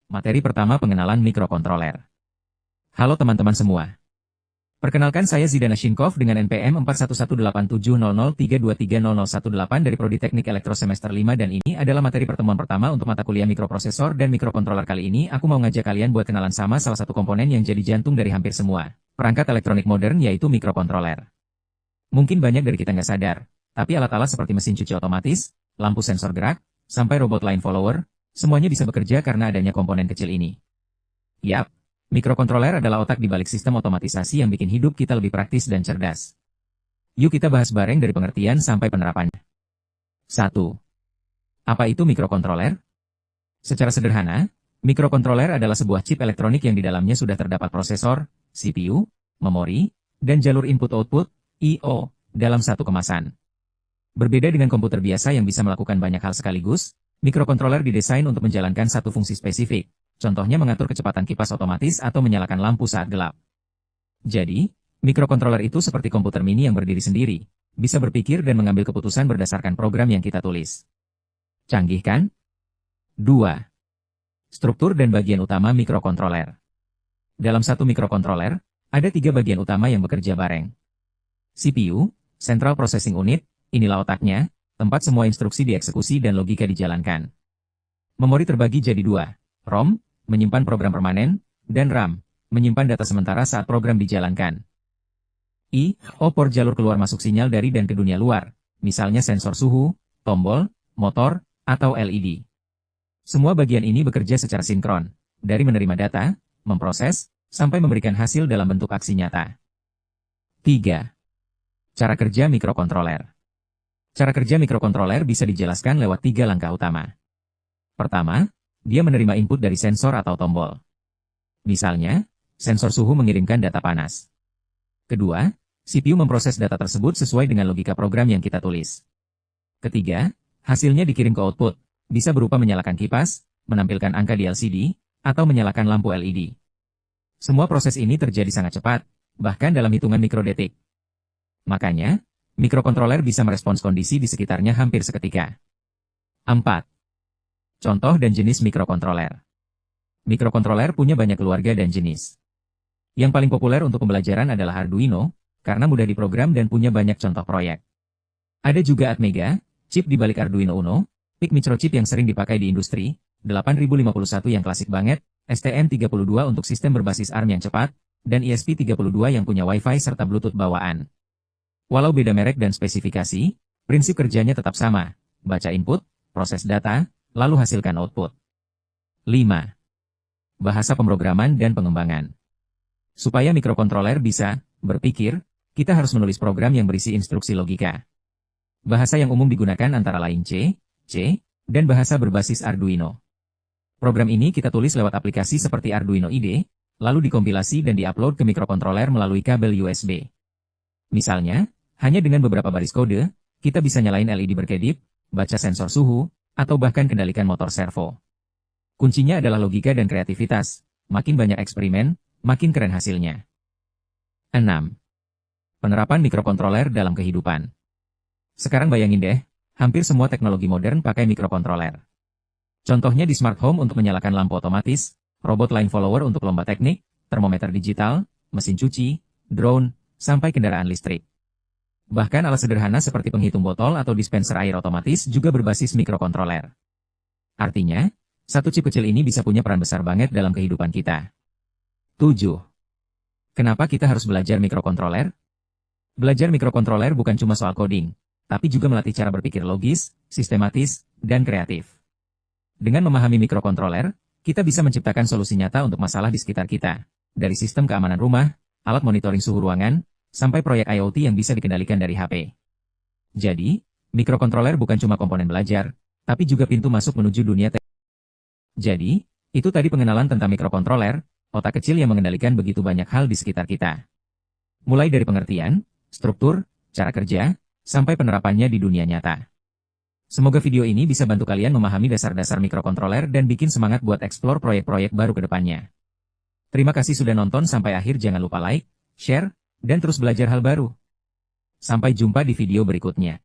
Materi pertama pengenalan mikrokontroler. Halo teman-teman semua. Perkenalkan saya Zidana Shinkov dengan NPM 41870032300118 dari Prodi Teknik Elektro semester 5 dan ini adalah materi pertemuan pertama untuk mata kuliah mikroprosesor dan mikrokontroler. Kali ini aku mau ngajak kalian buat kenalan sama salah satu komponen yang jadi jantung dari hampir semua perangkat elektronik modern yaitu mikrokontroler. Mungkin banyak dari kita nggak sadar, tapi alat-alat seperti mesin cuci otomatis, lampu sensor gerak, sampai robot line follower, semuanya bisa bekerja karena adanya komponen kecil ini. Yap, mikrokontroler adalah otak di balik sistem otomatisasi yang bikin hidup kita lebih praktis dan cerdas. Yuk kita bahas bareng dari pengertian sampai penerapannya. 1. Apa itu mikrokontroler? Secara sederhana, mikrokontroler adalah sebuah chip elektronik yang di dalamnya sudah terdapat prosesor, CPU, memori, dan jalur input-output, I/O, dalam satu kemasan. Berbeda dengan komputer biasa yang bisa melakukan banyak hal sekaligus, mikrokontroler didesain untuk menjalankan satu fungsi spesifik, contohnya mengatur kecepatan kipas otomatis atau menyalakan lampu saat gelap. Jadi, mikrokontroler itu seperti komputer mini yang berdiri sendiri, bisa berpikir dan mengambil keputusan berdasarkan program yang kita tulis. Canggih kan? 2. Struktur dan bagian utama mikrokontroler. Dalam satu mikrokontroler, ada 3 bagian utama yang bekerja bareng. CPU, Central Processing Unit, inilah otaknya, tempat semua instruksi dieksekusi dan logika dijalankan. Memori terbagi jadi 2, ROM, menyimpan program permanen, dan RAM, menyimpan data sementara saat program dijalankan. I/O port jalur keluar masuk sinyal dari dan ke dunia luar, misalnya sensor suhu, tombol, motor, atau LED. Semua bagian ini bekerja secara sinkron, dari menerima data, memproses, sampai memberikan hasil dalam bentuk aksi nyata. 3. Cara kerja mikrokontroler. Cara kerja mikrokontroler bisa dijelaskan lewat 3 langkah utama. Pertama, dia menerima input dari sensor atau tombol. Misalnya, sensor suhu mengirimkan data panas. Kedua, CPU memproses data tersebut sesuai dengan logika program yang kita tulis. Ketiga, hasilnya dikirim ke output, bisa berupa menyalakan kipas, menampilkan angka di LCD, atau menyalakan lampu LED. Semua proses ini terjadi sangat cepat, bahkan dalam hitungan mikrodetik. Makanya, mikrokontroler bisa merespons kondisi di sekitarnya hampir seketika. 4. Contoh dan jenis mikrokontroler. Mikrokontroler punya banyak keluarga dan jenis. Yang paling populer untuk pembelajaran adalah Arduino, karena mudah diprogram dan punya banyak contoh proyek. Ada juga Atmega, chip di balik Arduino Uno, PIC microchip yang sering dipakai di industri, 8051 yang klasik banget, STM32 untuk sistem berbasis ARM yang cepat, dan ESP32 yang punya Wi-Fi serta Bluetooth bawaan. Walau beda merek dan spesifikasi, prinsip kerjanya tetap sama, baca input, proses data, lalu hasilkan output. 5. Bahasa pemrograman dan pengembangan. Supaya mikrokontroler bisa berpikir, kita harus menulis program yang berisi instruksi logika. Bahasa yang umum digunakan antara lain C, dan bahasa berbasis Arduino. Program ini kita tulis lewat aplikasi seperti Arduino IDE, lalu dikompilasi dan diupload ke mikrokontroler melalui kabel USB. Misalnya, hanya dengan beberapa baris kode, kita bisa nyalain LED berkedip, baca sensor suhu, atau bahkan kendalikan motor servo. Kuncinya adalah logika dan kreativitas. Makin banyak eksperimen, makin keren hasilnya. 6. Penerapan mikrokontroler dalam kehidupan. Sekarang bayangin deh, hampir semua teknologi modern pakai mikrokontroler. Contohnya di smart home untuk menyalakan lampu otomatis, robot line follower untuk lomba teknik, termometer digital, mesin cuci, drone, sampai kendaraan listrik. Bahkan alat sederhana seperti penghitung botol atau dispenser air otomatis juga berbasis mikrokontroler. Artinya, satu chip kecil ini bisa punya peran besar banget dalam kehidupan kita. 7. Kenapa kita harus belajar mikrokontroler? Belajar mikrokontroler bukan cuma soal coding, tapi juga melatih cara berpikir logis, sistematis, dan kreatif. Dengan memahami mikrokontroler, kita bisa menciptakan solusi nyata untuk masalah di sekitar kita, dari sistem keamanan rumah, alat monitoring suhu ruangan, sampai proyek IoT yang bisa dikendalikan dari HP. Jadi, mikrokontroler bukan cuma komponen belajar, tapi juga pintu masuk menuju dunia teknologi. Jadi, itu tadi pengenalan tentang mikrokontroler, otak kecil yang mengendalikan begitu banyak hal di sekitar kita. Mulai dari pengertian, struktur, cara kerja, sampai penerapannya di dunia nyata. Semoga video ini bisa bantu kalian memahami dasar-dasar mikrokontroler dan bikin semangat buat eksplor proyek-proyek baru ke depannya. Terima kasih sudah nonton sampai akhir, jangan lupa like, share, dan terus belajar hal baru. Sampai jumpa di video berikutnya.